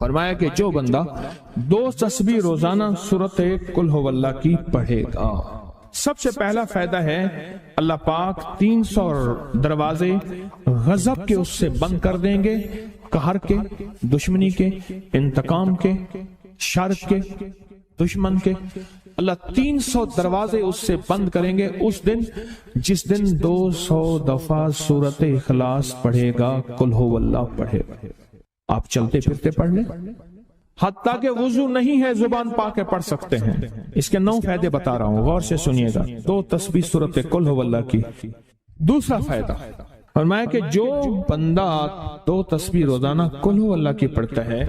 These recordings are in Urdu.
فرمایا کہ جو بندہ 2 تسبیح روزانہ سورت قل ہو اللہ کی پڑھے گا، سب سے پہلا فائدہ ہے اللہ پاک 300 دروازے غضب کے اس سے بند کر دیں گے، قہر کے، دشمنی کے، انتقام کے، شر کے، دشمن کے۔ اللہ 300 دروازے اس سے بند کریں گے اس دن جس دن 200 دفعہ سورت اخلاص پڑھے گا، قل ہو اللہ پڑھے گا۔ آپ چلتے پھرتے پڑھ لیں، حتیٰ کہ وضو نہیں ہے زبان پاک کے پڑھ سکتے ہیں۔ اس کے 9 فائدے بتا رہا ہوں، غور سے سنیے گا۔ 2 تسبیح سورت قل ہو اللہ کی۔ دوسرا فائدہ فرمایا کہ جو بندہ 2 تسبیح روزانہ قل ہو اللہ کی پڑھتا ہے،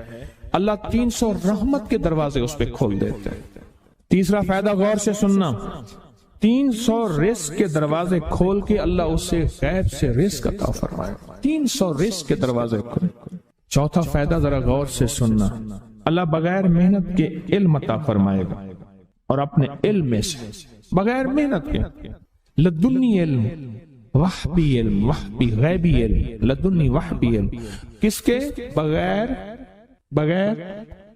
اللہ 300 رحمت کے دروازے اس پہ کھول دیتے ہیں۔ تیسرا فائدہ غور سے سننا، 300 رزق کے دروازے کھول کے اللہ اس سے غیب سے رزق عطا فرمائے، 300 رزق کے دروازے کھول۔ چوتھا فائدہ ذرا غور سے سننا، اللہ بغیر محنت کے علم عطا فرمائے گا، اور اپنے علم میں سے بغیر محنت کے، لدنی علم، وحبی علم، وحبی غیبی علم، لدنی وحبی علم، کس کے؟ بغیر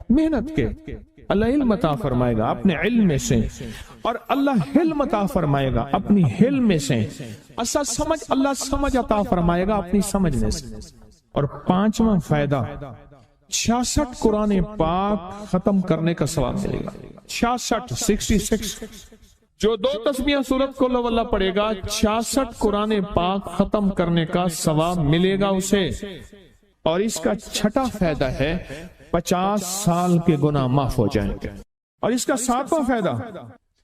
محنت کے اللہ علم عطا فرمائے گا اپنے علم میں سے، اور اللہ حلم عطا فرمائے گا اپنی حلم میں سے، اللہ سمجھ عطا فرمائے گا اپنی سمجھ میں سے۔ اور 5واں فائدہ 66 قرآن پاک ختم کرنے کا ثواب ملے گا۔ 66 جو 2 تسبیح سورت قل ہو اللہ پڑھے گا، 66 قرآن پاک ختم کرنے کا ثواب ملے گا اسے۔ اور اس کا 6واں فائدہ ہے 50 سال کے گناہ معاف ہو جائیں گے۔ اور اس کا 7واں فائدہ،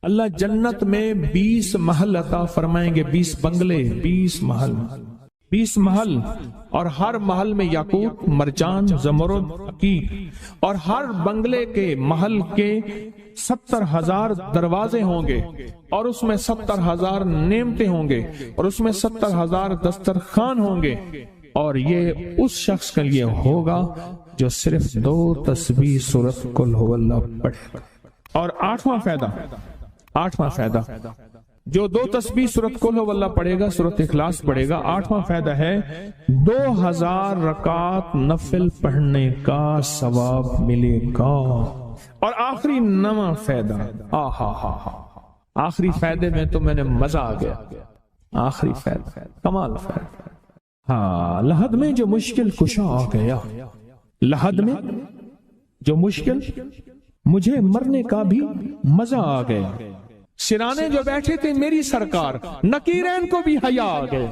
اللہ جنت میں 20 محل عطا فرمائیں گے، 20 بنگلے، 20 محل، اور ہر محل میں یاقوت، مرجان، زمرد، عقیق، اور ہر بنگلے کے محل کے 70,000 دروازے ہوں گے، اور اس میں 70,000 نعمتیں ہوں گے، اور اس میں 70,000 دسترخوان ہوں گے، اور یہ اس شخص کے لیے ہوگا جو صرف 2 تسبیح سورت قل ہو اللہ پڑھے۔ اور 8واں فائدہ جو 2 تسبیح سورت قل ہو اللہ پڑھے گا، سورت اخلاص پڑھے گا، 8واں فائدہ ہے 2000 رکعات نفل پڑھنے کا ثواب ملے گا۔ اور آخری 9واں فائدہ، آخری فائدے میں تو میں نے مزہ آ گیا، آخری فائدہ کمال فائدہ۔ لحد میں جو مشکل کشا آ گیا، لحد میں جو مشکل، مجھے مرنے کا بھی مزہ آ گیا، سرانے جو بیٹھے تھے میری سرکار، نکیرین کو بھی حیا آ گئے،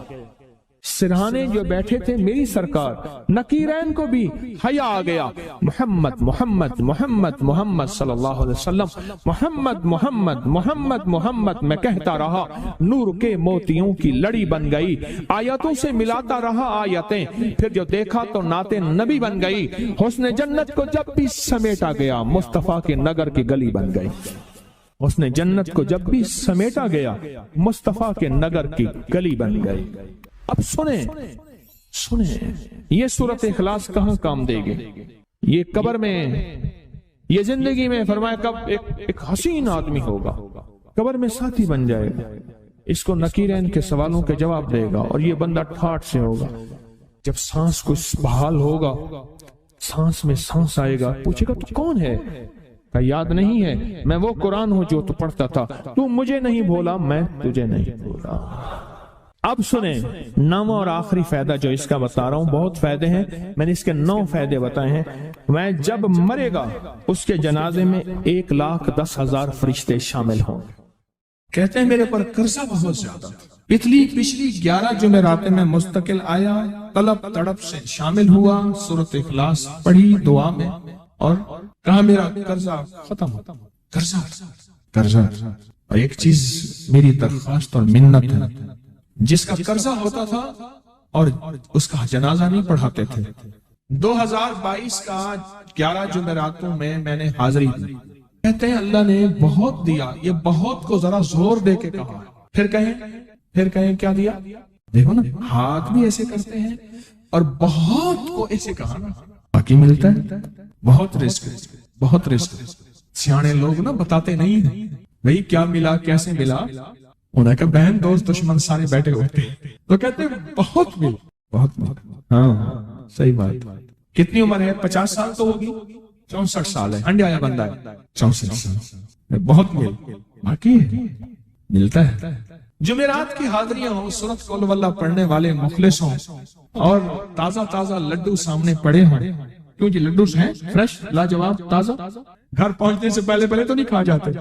سرہانے جو بیٹھے تھے میری سرکار، نکیرین کو بھی حیا آ گیا۔ محمد محمد محمد محمد صلی اللہ علیہ وسلم، محمد محمد محمد محمد میں کہتا رہا، نور کے موتیوں کی لڑی بن گئی، آیتوں سے ملاتا رہا آیتیں، پھر جو دیکھا تو نعت نبی بن گئی، حسن جنت کو جب بھی سمیٹا گیا، مصطفیٰ کے نگر کی گلی بن گئی، حسن جنت کو جب بھی سمیٹا گیا، مصطفیٰ کے نگر کی گلی بن گئی۔ اب سنیں یہ سورت اخلاص کہاں کام دے گی؟ یہ قبر میں، یہ زندگی میں، فرمایا کب ایک حسین آدمی ہوگا، قبر میں ساتھی بن جائے گا، اس کو نکیرین کے سوالوں کے جواب دے گا، اور یہ بندہ ٹھاٹ سے ہوگا۔ جب سانس کو بحال ہوگا، سانس میں سانس آئے گا، پوچھے گا تو کون ہے؟ یاد نہیں ہے، میں وہ قرآن ہوں جو تو پڑھتا تھا، تو مجھے نہیں بھولا، میں تجھے نہیں بھولا۔ اب سنیں 9واں اور آخری فائدہ جو اس کا بتا رہا ہوں، بہت فائدے ہیں، میں نے اس کے 9 فائدے بتائے ہیں۔ میں جب مرے گا اس کے جنازے میں 1,10,000 فرشتے شامل ہوں گے۔ کہتے ہیں میرے پر قرضہ بہت زیادہ، پچھلی 11 جمعراتیں میں مستقل آیا، طلب تڑپ سے شامل ہوا، سورت اخلاص پڑھی دعا میں، اور کہا میرا قرضہ ختم ہوتا، قرضہ۔ اور ایک چیز میری درخواست اور منت ہے، جس کا قرضہ ہوتا تھا اور اس کا جنازہ نہیں پڑھاتے تھے، 2022 کا 11 جمعراتوں میں نے حاضری دی۔ کہتے ہیں اللہ نے بہت دیا، یہ بہت کو ذرا زور دے کے کہا، پھر کہیں کیا دیا؟ دیکھو نا، ہاتھ بھی ایسے کرتے ہیں اور بہت کو ایسے کہا، باقی ملتا ہے، بہت رزق۔ سیانے لوگ نا بتاتے نہیں ہیں بھئی کیا ملا، کیسے ملا، انہیں کہا بہن دوست دشمن سارے بیٹھے ہوتے ہیں تو کہتے ہیں بہت ملا، بہت۔ ہاں صحیح بات، کتنی عمر ہے؟ 50 سال تو ہوگی، 64 سال ہے، انڈیا بندہ ہے 64 سال، بہت باقی ہے، ملتا ہے۔ جمعرات کی حاضریاں ہوں، سورت قل واللہ پڑھنے والے مخلص ہوں، اور تازہ تازہ لڈو سامنے پڑے ہوں، کیوں جی لڈو ہیں فریش لاجواب تازہ، گھر پہنچنے سے پہلے تو نہیں کھا جاتے،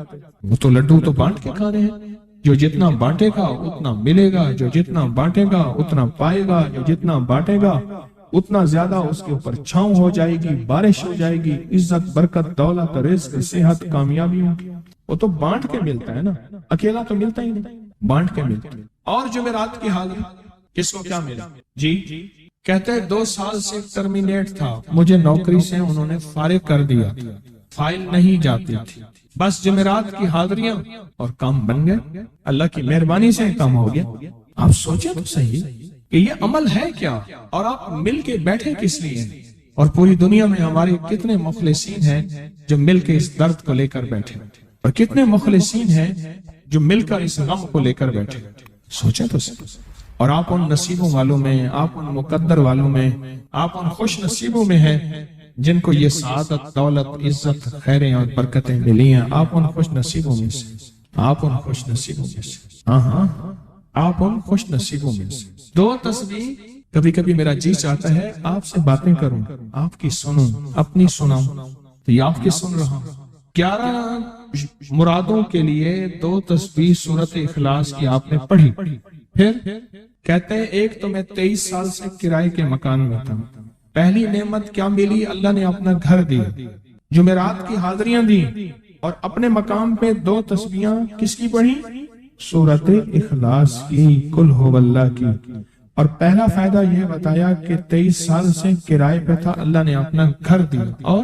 وہ تو لڈو تو بانٹ کے کھانے ہیں، جو جتنا بانٹے گا اتنا ملے گا، جو جتنا بانٹے گا اتنا پائے گا، جو جتنا بانٹے گا اتنا زیادہ اس کے اوپر چھاؤں ہو جائے گی، بارش ہو جائے گی، عزت برکت دولت رزق صحت کامیابی ہوگی، وہ تو بانٹ کے ملتا ہے نا، اکیلا تو ملتا ہی نہیں، بانٹ کے ملتا ہے۔ اور جمعرات کی حاضری کس کو کیا ملا؟ جی کہتے ہیں 2 سال سے ٹرمینیٹ تھا، مجھے نوکری سے انہوں نے فارغ کر دیا تھا، فائل نہیں جاتی تھی، بس جمعرات کی حاضریاں اور کام بن گئے، اللہ کی مہربانی سے کام ہو گیا۔ آپ سوچیں تو صحیح کہ یہ عمل ہے کیا، اور آپ مل کے بیٹھے کس لیے، اور پوری دنیا میں ہمارے کتنے مخلصین ہیں جو مل کے اس درد کو لے کر بیٹھے، اور کتنے مخلصین ہیں جو مل کر اس غم کو لے کر بیٹھے، سوچیں تو صحیح۔ اور آپ ان نصیبوں والوں میں، آپ ان مقدر والوں میں، آپ ان خوش نصیبوں میں ہیں جن کو یہ سعادت دولت عزت خیریں اور برکتیں ملی ہیں، آپ ان خوش نصیبوں میں سے، آپ ان خوش نصیبوں میں سے، ہاں آپ ان خوش نصیبوں میں سے۔ 2 تسبیح کبھی کبھی میرا جی چاہتا ہے آپ سے باتیں کروں، آپ کی سنوں، اپنی سناؤں، تو یہ آپ کی سن رہا ہوں۔ 11 مرادوں کے لیے 2 تسبیح سورت اخلاص کی آپ نے پڑھی، پھر کہتے ہیں ایک تو میں 23 سال سے کرائے کے مکان میں تھا، پہلی نعمت کیا ملی؟ اللہ نے اپنا گھر دیا، جمعرات کی حاضریاں دی، اور اپنے مقام پہ 2 تسبیحاں کس کی پڑھی؟ سورت اخلاص کی، قل ہو اللہ کی، اور پہلا فائدہ یہ بتایا کہ 23 سال سے کرائے پہ تھا، اللہ نے اپنا گھر دیا، اور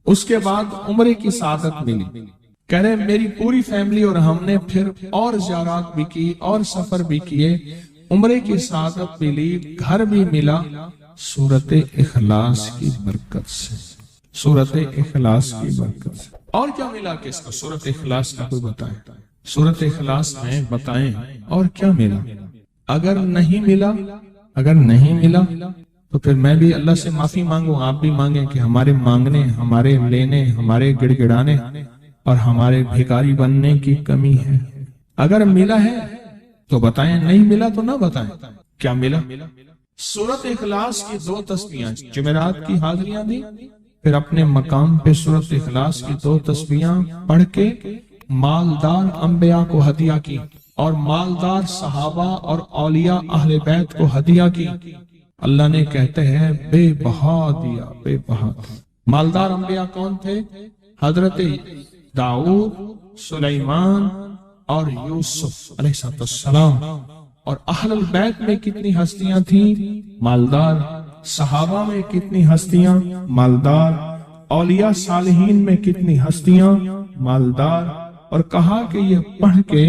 اس کے بعد عمرے کی سعادت ملی۔ کہہ رہے میری پوری فیملی اور ہم نے پھر اور زیارات بھی کی اور سفر بھی کیے، عمرے کی سعادت ملی، گھر بھی ملا، سورت اخلاص کی برکت سے، سورت اخلاص کی برکت سے۔ اور کیا ملا کس کو؟ سورت اخلاص کا کوئی بتائیں، سورت اخلاص میں بتائیں اور کیا ملا؟ اگر نہیں ملا تو پھر میں بھی اللہ سے معافی مانگوں، آپ بھی مانگیں کہ ہمارے مانگنے، ہمارے لینے، ہمارے گڑ گڑانے اور ہمارے بھیکاری بننے کی کمی ہے۔ اگر ملا ہے تو بتائیں، نہیں ملا تو نہ بتائیں کیا ملا۔ سورت اخلاص کی 2 تسبیحاں، جمعرات کی حاضریاں دی، پھر اپنے مقام پہ سورت اخلاص کی 2 تسبیحاں پڑھ کے مالدار انبیاء کو ہدیہ کی، اور مالدار صحابہ اور اولیاء اہل بیت کو ہدیہ کی۔ اللہ نے کہتے ہیں بے بہا دیا، بے بہا۔ مالدار انبیاء کون تھے؟ حضرت داؤد، سلیمان اور یوسف علیہ السلام۔ اور اہل البیت میں کتنی ہستیاں تھیں؟ مالدار۔ صحابہ میں کتنی ہستیاں؟ مالدار۔ اولیاء صالحین میں کتنی ہستیاں؟ مالدار۔ اور کہا کہ یہ پڑھ کے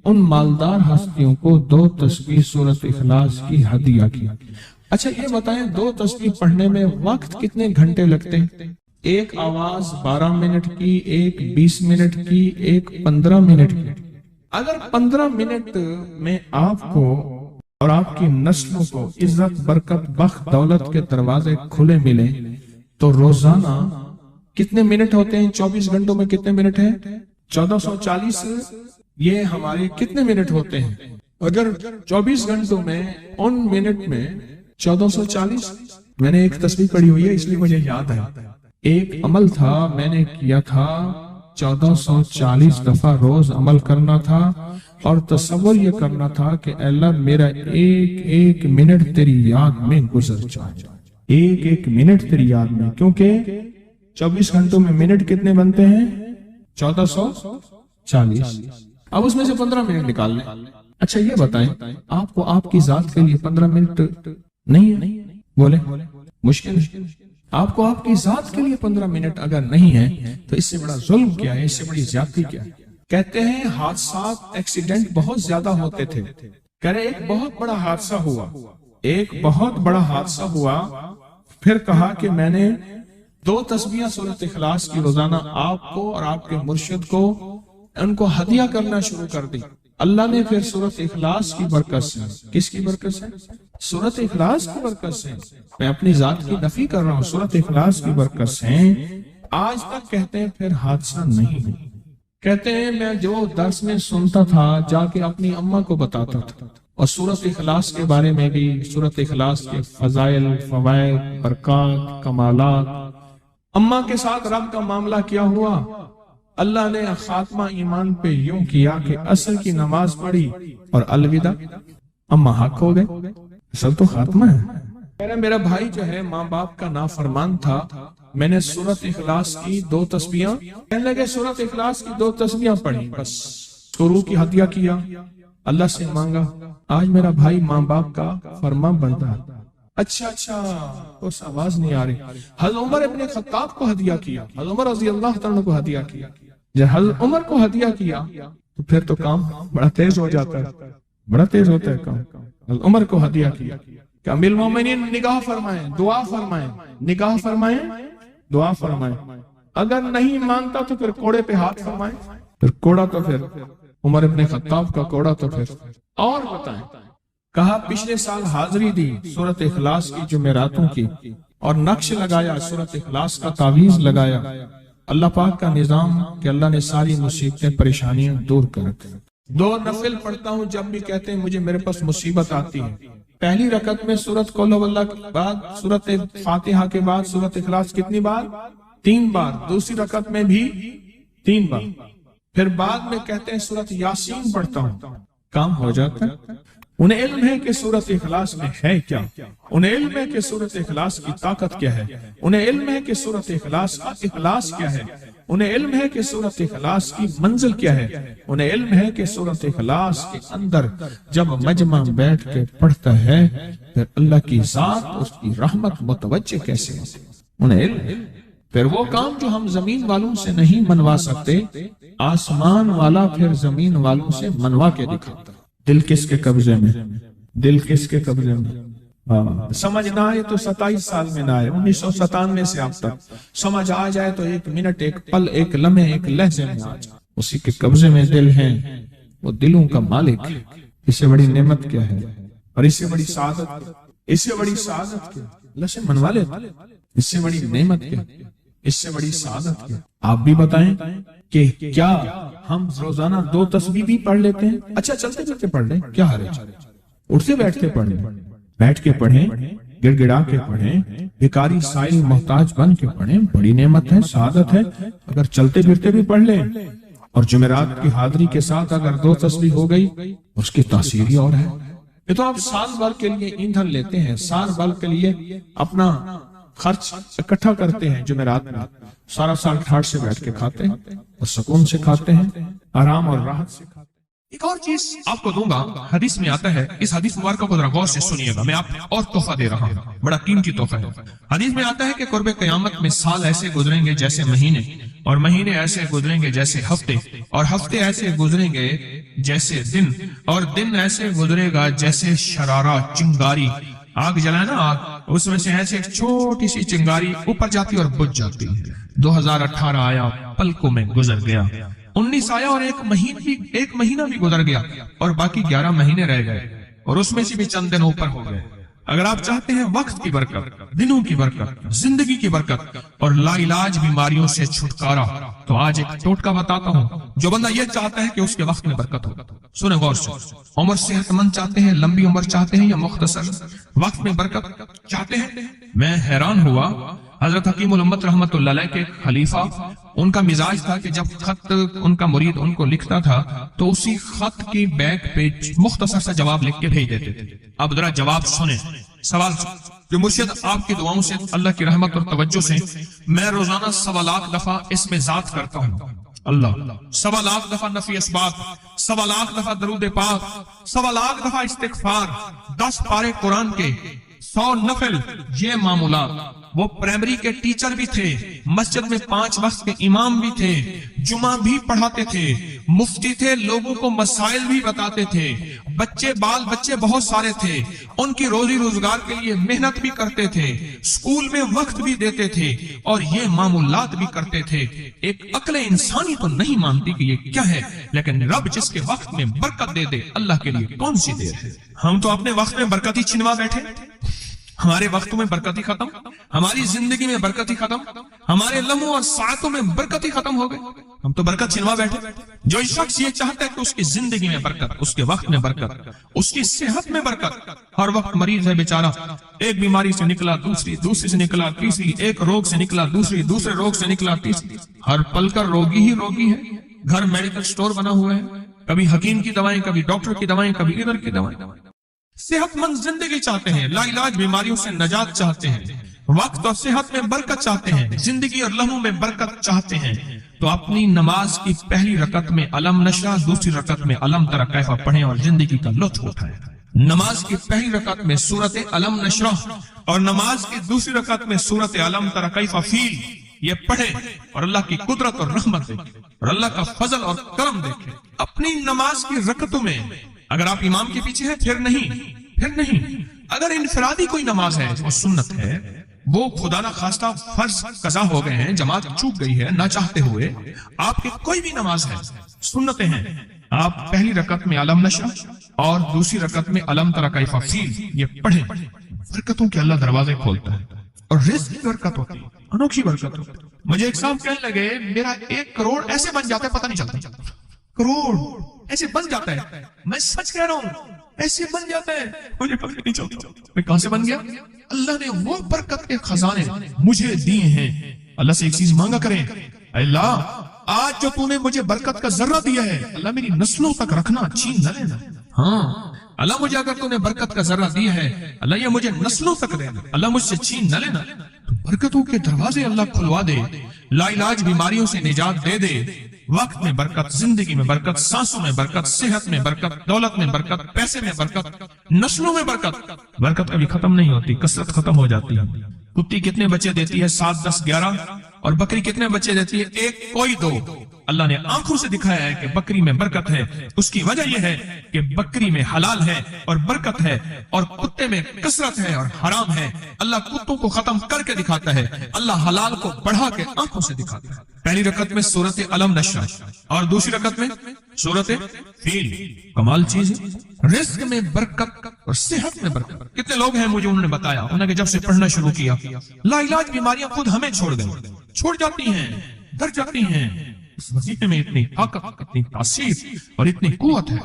ان مالدار ہستیوں کو 2 تسبیح سورت اخلاص کی ہدیہ کیا۔ اچھا یہ بتائیں 2 تسبیح پڑھنے میں وقت کتنے گھنٹے لگتے ہیں؟ ایک آواز 12 منٹ کی، ایک 20 منٹ کی، ایک 15 منٹ کی۔ اگر 15 منٹ میں آپ کو اور آپ کی نسلوں کو عزت برکت بخت دولت کے دروازے کھلے ملے تو روزانہ کتنے منٹ ہوتے ہیں؟ 24 گھنٹوں میں کتنے منٹ ہیں؟ 1440۔ یہ ہمارے کتنے منٹ ہوتے ہیں؟ اگر 24 گھنٹوں میں ان منٹ میں 1440، میں نے ایک تسبیح پڑھی ہوئی ہے اس لیے مجھے یاد ہے، ایک عمل تھا میں نے کیا تھا 1440 دفعہ روز عمل کرنا تھا، اور تصور یہ کرنا تھا کہ اے اللہ میرا ایک ایک منٹ تیری یاد میں گزر جائے، ایک ایک منٹ تیری یاد میں، کیونکہ 24 گھنٹوں میں منٹ کتنے بنتے ہیں؟ 1440۔ اب اس میں سے 15 منٹ نکال لیں۔ اچھا یہ بتائیں آپ کو آپ کی ذات کے لیے 15 منٹ نہیں ہے؟ بولے مشکل ہے۔ آپ کو آپ کی ذات کے لیے 15 منٹ اگر نہیں ہے تو اس سے بڑا ظلم کیا ہے، اس سے بڑی زیادتی کیا ہے؟ کہتے ہیں حادثات ایکسیڈنٹ بہت زیادہ ہوتے تھے، کہہ رہے ایک بہت بڑا حادثہ ہوا، ایک بہت بڑا حادثہ ہوا، پھر کہا کہ میں نے 2 تسبیحاں سورۃ اخلاص کی روزانہ آپ کو اور آپ کے مرشد کو ان کو ہدیہ کرنا شروع کر دی۔ اللہ نے پھر سورۃ اخلاص کی برکت سے، کس کی برکت سے؟ سورۃ اخلاص کی برکت سے، میں اپنی ذات کی نفی کر رہا ہوں، سورۃ اخلاص کی برکت سے آج تک کہتے ہیں پھر حادثہ نہیں ہے۔ کہتے ہیں میں جو درس میں سنتا تھا جا کے اپنی اماں کو بتاتا تھا، اور سورۃ اخلاص کے بارے میں بھی، سورۃ اخلاص کے فضائل، فوائد، برکات، کمالات، اماں کے ساتھ رب کا معاملہ کیا ہوا۔ اللہ نے خاتمہ ایمان پہ یوں کیا کہ عصر کی نماز پڑھی اور الوداع، اماں حق ہو گئے، اصل تو خاتمہ ہے۔ میرا بھائی جو ہے ماں باپ کا نافرمان تھا، میں نے سورۃ اخلاص کی 2 تسبیحاں، کہنے لگے سورۃ اخلاص کی 2 تسبیحاں پڑھی، بس شروع کی ہدیہ کیا، اللہ سے مانگا، آج میرا بھائی ماں باپ کا فرما بردار۔ اچھا اس آواز نہیں آ رہی۔ حضرت عمر ابن خطاب کو ہدیہ کیا، حضرت عمر رضی اللہ تعالیٰ کو ہدیہ کیا، جب حضرت عمر کو ہدیہ کیا تو پھر تو کام بڑا تیز ہو جاتا ہے، بڑا تیز ہوتا ہے کام۔ حضرت عمر کو ہدیہ کیا کہ امیر المومنین نگاہ فرمائیں، دعا فرمائیں، نگاہ فرمائیں، دعا فرمائیں، اگر نہیں مانتا تو پھر کوڑے پہ ہاتھ فرمائیں، پھر کوڑا تو پھر عمر ابن خطاب کا کوڑا تو پھر اور بتائیں۔ کہا پچھلے سال حاضری دی سورۃ اخلاص کی جمعراتوں کی، اور نقش لگایا سورۃ اخلاص کا، تعویذ لگایا، اللہ پاک کا نظام کہ اللہ نے ساری مصیبتیں پریشانیاں دور کر دی۔ 2 نفل پڑھتا ہوں جب بھی کہتے ہیں مجھے میرے پاس مصیبت آتی ہے، پہلی رکعت میں سورۃ قل ہو اللہ کے بعد، سورۃ فاتحہ کے بعد سورۃ اخلاص کتنی بار؟ 3 بار، دوسری رکعت میں بھی 3 بار، پھر بعد میں کہتے ہیں سورۃ یاسین پڑھتا ہوں، کام ہو جاتا ہے۔ انہیں علم ہے کہ سورۃ اخلاص میں ہے کیا، انہیں علم ہے کہ سورۃ اخلاص کی طاقت کیا ہے، انہیں علم ہے کہ سورۃ اخلاص کا اخلاص کیا ہے، انہیں علم ہے کہ سورۃ اخلاص کی منزل کیا ہے، انہیں علم ہے کہ سورۃ اخلاص کے اندر جب مجمع بیٹھ کے پڑھتا ہے پھر اللہ کی ذات، اس کی رحمت متوجہ کیسے ہوتی ہے، انہیں علم۔ پھر وہ کام جو ہم زمین والوں سے نہیں منوا سکتے، آسمان والا پھر زمین والوں سے منوا کے دکھاتا۔ دل کس کے قبضے میں؟ دل کس کے قبضے میں؟ سمجھ نہ آئے تو 27 سال میں نہ آئے، 1997 سے اب تک سمجھ آ جائے تو 1 منٹ، 1 پل، 1 لمحے، 1 لہجے میں آ جائے، اسی کے قبضے میں دل ہیں، وہ دلوں کا مالک ہے۔ اس سے بڑی نعمت کیا ہے، اور اس سے بڑی سعادت، اس سے بڑی سعادت کیا؟ اللہ سے منوا لے، اس سے بڑی نعمت کیا، اس سے بڑی سعادت کیا؟ آپ بھی بتائیں کہ کیا ہم روزانہ 2 تسبیح بھی پڑھ لیتے ہیں؟ اچھا چلتے چلتے پڑھ لیں، کیا حرج، اٹھتے بیٹھتے پڑھ لیں، بیٹھ کے پڑھیں، گڑ گڑا کے پڑھیں، بھکاری سائل محتاج بن کے پڑھیں، بڑی نعمت ہے، سعادت ہے۔ اگر چلتے پھرتے بھی پڑھ لیں، اور جمعرات کی حاضری کے ساتھ اگر 2 تسبیح ہو گئی، اس کی تاثیر ہی اور ہے۔ یہ تو آپ سال بھر کے لیے ایندھن لیتے ہیں، سال بھر کے لیے اپنا خرچ اکٹھا کرتے ہیں، جمعرات میں سارا سال ٹھاٹ سے بیٹھ کے کھاتے ہیں، اور سکون سے کھاتے ہیں، آرام اور راحت سے کھاتے ہیں۔ ایک اور چیز آپ کو دوں گا، حدیث میں آتا ہے، اس حدیث مبارکہ کو ذرا غور سے سنیے گا، میں آپ اور تحفہ دے رہا ہوں، بڑا قیمتی تحفہ ہے۔ حدیث میں آتا ہے کہ قرب قیامت میں سال ایسے گزریں گے جیسے مہینے، اور مہینے ایسے گزریں گے جیسے ہفتے، اور ہفتے ایسے گزریں گے جیسے دن، اور دن ایسے گزرے گا جیسے شرارہ، چنگاری، آگ جلائے نا آگ، اس میں سے ایسے ایک چھوٹی سی چنگاری اوپر جاتی اور بجھ جاتی۔ 2018 آیا، پلکوں میں گزر گیا، 19 آیا اور ایک مہینہ بھی گزر گیا، اور باقی 11 مہینے رہ گئے، اور اس میں سے بھی چند دن اوپر ہو گئے۔ اگر آپ چاہتے ہیں وقت کی برکت، دنوں کی برکت، زندگی کی برکت اور لا علاج بیماریوں سے چھٹکارا، تو آج ایک ٹوٹکا بتاتا ہوں۔ جو بندہ یہ چاہتا ہے کہ اس کے وقت میں برکت ہو، سنیں غور سے، عمر صحت مند چاہتے ہیں، لمبی عمر چاہتے ہیں، یا مختصر وقت میں برکت چاہتے ہیں؟ میں حیران ہوا، حضرت حکیم الامت رحمت اللہ علیہ کے خلیفہ، ان کا مزاج تھا کہ جب خط ان کا مرید ان کو لکھتا تھا تو اسی خط کی بیک پہ مختصر سا جواب لکھ کے بھیج دیتے تھے۔ اب ذرا جواب سنیں، سوال جو مرشد آپ کی دعاؤں سے، اللہ کی رحمت اور توجہ سے میں روزانہ 1.25 لاکھ دفعہ اس میں ذات کرتا ہوں، اللہ 1.25 لاکھ دفعہ نفی اسبات، 1.25 لاکھ دفعہ درود پاک، 1.25 لاکھ دفعہ استغفار، 10 پارے قرآن کے، 100 نفل، یہ معمولات وہ پرائمری کے ٹیچر بھی تھے، مسجد میں 5 وقت کے امام بھی تھے، جمعہ بھی پڑھاتے تھے، مفتی تھے، لوگوں کو مسائل بھی بتاتے تھے، بال بچے بہت سارے تھے، ان کی روزی روزگار کے لیے محنت بھی کرتے تھے، اسکول میں وقت بھی دیتے تھے اور یہ معمولات بھی کرتے تھے۔ ایک عقل انسانی تو نہیں مانتی کہ یہ کیا ہے، لیکن رب جس کے وقت میں برکت دے دے، اللہ کے لیے کون سی دیر ہے؟ ہم تو اپنے وقت میں برکت ہی چھنوا بیٹھے، ہمارے وقتوں میں برکت ہی ختم، ہماری زندگی میں برکت ہی ختم، ہمارے لمحوں اور ساعتوں میں برکت ہی ختم ہو گئے، ہم تو برکت چھنوا بیٹھے۔ جو شخص یہ چاہتا ہے کہ اس کی زندگی میں برکت، اس کے وقت میں برکت، اس کی صحت میں برکت، ہر وقت مریض ہے بیچارہ، ایک بیماری سے نکلا دوسری، دوسری سے نکلا تیسری، ایک روگ سے نکلا دوسری، دوسرے روگ سے نکلا تیسری، ہر پل کا روگی ہی روگی ہے، گھر میڈیکل سٹور بنا ہوا ہے، کبھی حکیم کی دوائیں، کبھی ڈاکٹر کی دوائیں، کبھی ادھر کی دوائیں۔ صحت مند زندگی چاہتے ہیں، لا علاج بیماریوں سے نجات چاہتے ہیں، وقت اور صحت میں برکت چاہتے ہیں، زندگی اور لمحوں میں برکت چاہتے ہیں، تو اپنی نماز کی پہلی رکعت میں علم نشرح، دوسری رکعت میں علم تری کیف پڑھیں اور زندگی کا لطف اٹھائیں۔ نماز کی پہلی رکعت میں سورت علم نشرح اور نماز کی دوسری رکعت میں سورت علم تری کیف فیل یہ پڑھیں اور اللہ کی قدرت اور رحمت دیکھیں اور اللہ کا فضل اور کرم دیکھیں۔ اپنی نماز کی رکعتوں میں اگر آپ امام کے پیچھے ہیں پھر نہیں، اگر انفرادی کوئی نماز ہے وہ سنت ہے، وہ خدا نہ خواستہ فرض قضا ہو گئے ہیں، جماعت چوک گئی ہے نہ چاہتے ہوئے، آپ کی کوئی بھی نماز ہے، سنتیں ہیں، آپ پہلی رکعت میں علم نشرح اور دوسری رکعت میں علم تری کیف فیل یہ پڑھیں، برکتوں کے اللہ دروازے کھولتا ہے اور رزق کی برکت ہوتی ہے، انوکھی برکت ہوتی ہے۔ مجھے ایک صاحب کہنے لگے میرا 1 کروڑ ایسے بن جاتا ہے، پتہ نہیں چلتا، کروڑ ایسے بن جاتا ہے، میں سچ کہہ رہا ہوں ایسے بن جاتا ہے، مجھے پتہ نہیں چلتا میں کہاں سے بن گیا۔ اللہ نے وہ برکت کے خزانے مجھے دیے ہیں۔ اللہ سے ایک چیز مانگا کریں، اللہ آج جو تو نے مجھے برکت کا ذرہ دیا ہے اللہ میری نسلوں تک رکھنا، چھین نہ لینا۔ ہاں اللہ مجھے اگر تو نے برکت کا ذرہ دیا ہے اللہ یہ مجھے نسلوں تک دینا، اللہ مجھ سے چھین نہ لینا۔ تو برکتوں کے دروازے اللہ کھلوا دے، لا علاج بیماریوں سے نجات دے دے، وقت میں برکت، زندگی میں برکت، سانسوں میں برکت، صحت میں برکت، دولت میں برکت، پیسے میں برکت، نسلوں میں برکت۔ برکت کبھی ختم نہیں ہوتی، کثرت ختم ہو جاتی ہے۔ کتی کتنے بچے دیتی ہے؟ 7 10 11، اور بکری کتنے بچے دیتی ہے؟ 1 کوئی 2۔ اللہ نے آنکھوں سے دکھایا ہے کہ بکری میں برکت ہے، اس کی وجہ یہ ہے کہ بکری میں حلال ہے اور برکت ہے، اور کتے میں کثرت ہے اور حرام ہے۔ اللہ کتوں کو ختم کر کے دکھاتا ہے، اللہ حلال کو بڑھا کے آنکھوں سے دکھاتا ہے۔ پہلی رکعت میں سورت علم نشرح اور دوسری رکعت میں سورت فیل، کمال چیز ہے۔ رزق میں برکت اور صحت میں برکت۔ کتنے لوگ ہیں مجھے انہوں نے بتایا، انہوں نے جب سے پڑھنا شروع کیا لا علاج بیماریاں خود ہمیں چھوڑ گئیں، چھوڑ جاتی ہیں، ڈر جاتی ہیں۔ اس وظیفے میں اتنی طاقت، اتنی تاثیر اور اتنی قوت ہے۔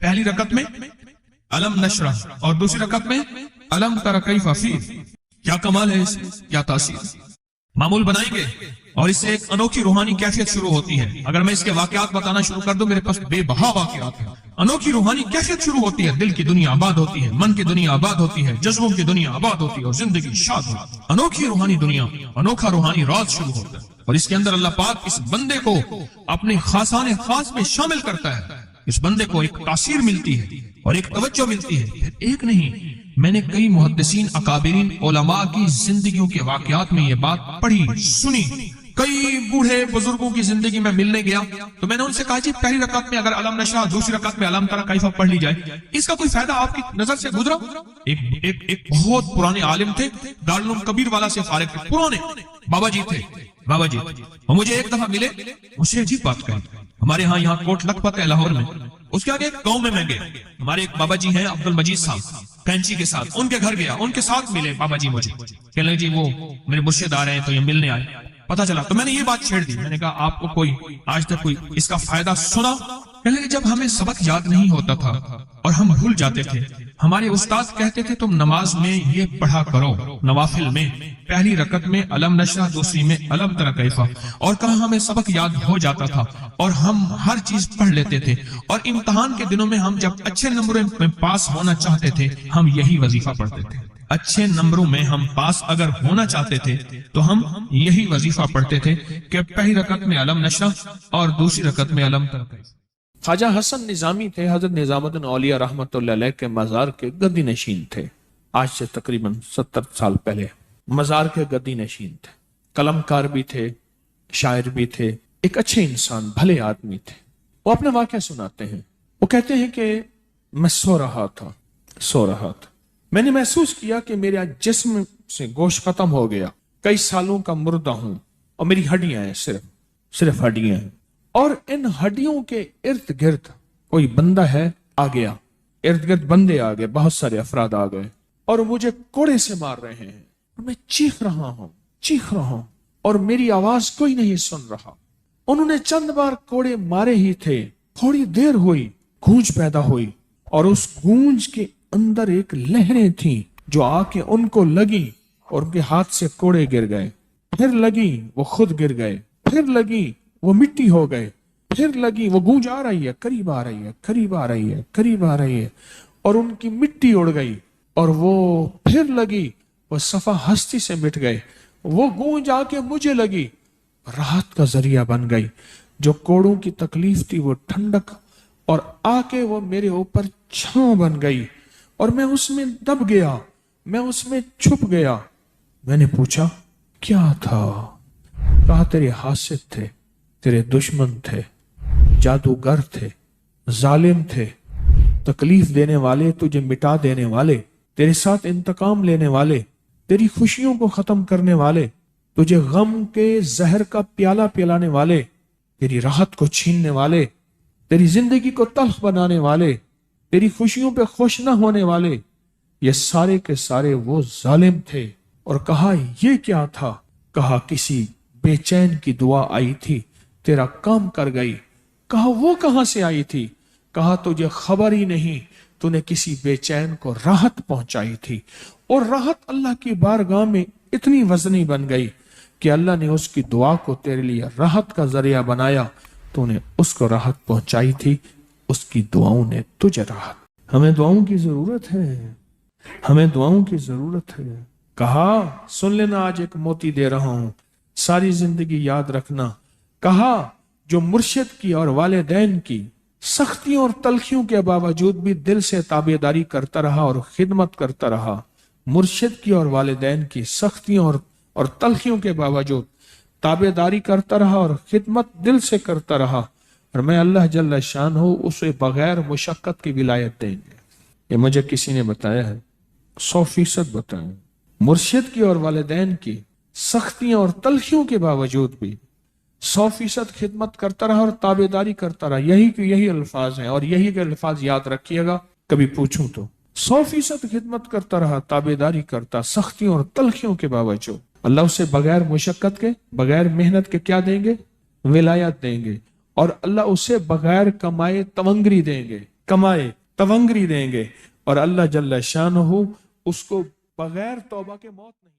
پہلی رکعت میں علم نشرح اور دوسری رکعت میں علم تری کیف فیل، کیا کمال ہے اس میں، کیا تاثیر۔ معمول بنائیں گے اور اس سے ایک انوکھی روحانی کیفیت شروع ہوتی ہے۔ اگر میں اس کے واقعات بتانا شروع کر دوں میرے پاس بے بہا واقعات ہیں۔ انوکھی روحانی کیفیت شروع ہوتی ہے، دل کی دنیا آباد ہوتی ہے، من کی دنیا آباد ہوتی ہے، جذبوں کی دنیا آباد ہوتی ہے اور زندگی شاد ہوتی ہے۔ انوکھی روحانی دنیا، انوکھا روحانی راز شروع ہوتا ہے، اور اس کے اندر اللہ پاک اس بندے کو اپنے خاصان خاص میں شامل کرتا ہے۔ اس بندے کو ایک تاثیر ملتی ہے اور ایک توجہ ملتی ہے۔ پھر ایک نہیں، میں نے کئی محدثین، اکابرین، علماء کی زندگیوں کے واقعات میں یہ بات پڑھی، سنی۔ کئی بوڑھے بزرگوں کی زندگی میں ملنے گیا تو میں نے ان سے کہا جی پہلی رکعت میں اگر علم نشرح، دوسری رکعت میں علم تری کیف پڑھ لی جائے، اس کا کوئی فائدہ آپ کی نظر سے گزرا؟ ایک بہت پرانے عالم تھے، دارالعلوم کبیر والا سے فارغ تھے، پرانے بابا جی تھے، بابا جی۔ وہ مجھے ایک دفعہ ملے، مجھے عجیب بات کہی، ہمارے ہاں یہاں کوٹ لکھپت ہے لاہور میں، اس کے آگے ایک گاؤں میں گیا، ہمارے ایک بابا جی ہیں عبد المجید صاحب کینچی کے ساتھ، ان کے گھر گیا، ان کے ساتھ ملے بابا جی، مجھے کہنے لگے جی وہ میرے مرشد آ رہے ہیں تو یہ ملنے آئے۔ پتا چلا تو میں نے یہ بات چھیڑ دی، میں نے کہا آپ کو کوئی آج تک کوئی اس کا فائدہ سنا؟ کہنے لگے جب ہمیں سبق یاد نہیں ہوتا تھا اور ہم بھول جاتے تھے، ہمارے استاد کہتے تھے تم نماز میں یہ پڑھا کرو، نوافل میں پہلی رکعت میں علم نشرح، دوسری میں علم تری کیف، اور کہا ہمیں سبق یاد ہو جاتا تھا اور ہم ہر چیز پڑھ لیتے تھے، اور امتحان کے دنوں میں ہم جب اچھے نمبروں میں پاس ہونا چاہتے تھے ہم یہی وظیفہ پڑھتے تھے، اچھے نمبروں میں ہم پاس اگر ہونا چاہتے تھے تو ہم یہی وظیفہ پڑھتے تھے کہ پہلی رکعت میں علم نشرح اور دوسری رکعت میں علم تری کیف۔ خواجہ حسن نظامی تھے، حضرت نظام الدین اولیاء رحمۃ اللہ علیہ کے مزار کے گدی نشین تھے، آج سے تقریباً 70 سال پہلے۔ مزار کے گدی نشین تھے، قلم کار بھی تھے، شاعر بھی تھے، ایک اچھے انسان، بھلے آدمی تھے۔ وہ اپنے واقعہ سناتے ہیں، وہ کہتے ہیں کہ میں سو رہا تھا، میں نے محسوس کیا کہ میرے جسم سے گوشت ختم ہو گیا، کئی سالوں کا مردہ ہوں، اور میری ہڈیاں ہیں، صرف ہڈیاں ہیں، اور ان ہڈیوں کے ارد گرد کوئی بندہ ہے آ گیا، ارد گرد بندے آ گئے، بہت سارے افراد آ گئے، اور مجھے کوڑے سے مار رہے ہیں، اور میں چیخ رہا ہوں اور میری آواز کوئی نہیں سن رہا۔ انہوں نے چند بار کوڑے مارے ہی تھے، تھوڑی دیر ہوئی، گونج پیدا ہوئی، اور اس گونج کے اندر ایک لہریں تھیں جو آ کے ان کو لگی اور ان کے ہاتھ سے کوڑے گر گئے، پھر لگی وہ خود گر گئے، پھر لگی وہ مٹی ہو گئے، پھر لگی وہ گونج آ رہی ہے، قریب آ رہی ہے، اور ان کی مٹی اڑ گئی، اور وہ پھر لگی وہ صفحہ ہستی سے مٹ گئے، وہ گونج آ کے مجھے لگی، راحت کا ذریعہ بن گئی، جو کوڑوں کی تکلیف تھی وہ ٹھنڈک، اور آ کے وہ میرے اوپر چھاؤں بن گئی، اور میں اس میں دب گیا، میں اس میں چھپ گیا۔ میں نے پوچھا کیا تھا؟ کہا تیرے حاسد تھے، تیرے دشمن تھے، جادوگر تھے، ظالم تھے، تکلیف دینے والے، تجھے مٹا دینے والے، تیرے ساتھ انتقام لینے والے، تیری خوشیوں کو ختم کرنے والے، تجھے غم کے زہر کا پیالہ پلانے والے، تیری راحت کو چھیننے والے، تیری زندگی کو تلخ بنانے والے، تیری خوشیوں پہ خوش نہ ہونے والے، یہ سارے کے سارے وہ ظالم تھے۔ اور کہا یہ کیا تھا؟ کہا کسی بے چین کی دعا آئی تھی، تیرا کام کر گئی۔ کہا وہ کہاں سے آئی تھی؟ کہا تجھے خبر ہی نہیں، تو نے کسی بے چین کو راحت پہنچائی تھی، اور راحت اللہ کی بارگاہ میں اتنی وزنی بن گئی کہ اللہ نے اس کی دعا کو تیرے لیے راحت کا ذریعہ بنایا، تو نے اس کو راحت پہنچائی تھی، اس کی دعاؤں نے تجھے راحت۔ ہمیں دعاؤں کی ضرورت ہے، کہا سن لینا، آج ایک موتی دے رہا ہوں، ساری زندگی یاد رکھنا۔ کہا جو مرشد کی اور والدین کی سختیوں اور تلخیوں کے باوجود بھی دل سے تابعداری کرتا رہا اور خدمت کرتا رہا، مرشد کی اور والدین کی سختیوں اور تلخیوں کے باوجود تابعداری کرتا رہا اور خدمت دل سے کرتا رہا، اور میں اللہ جل شان ہوں اسے بغیر مشقت کی ولایت دیں گے۔ یہ مجھے کسی نے بتایا ہے، 100% بتایا۔ مرشد کی اور والدین کی سختیاں اور تلخیوں کے باوجود بھی 100% خدمت کرتا رہا اور تابعداری کرتا رہا، یہی الفاظ ہیں، اور یہی کے الفاظ یاد رکھیے گا کبھی پوچھوں تو۔ 100% خدمت کرتا رہا، تابعداری کرتا، سختیوں اور تلخیوں کے باوجود، اللہ اسے بغیر مشقت کے، بغیر محنت کے کیا دیں گے؟ ولایت دیں گے، اور اللہ اسے بغیر کمائے تونگری دیں گے، اور اللہ جل شانہ اس کو بغیر توبہ کے موت نہیں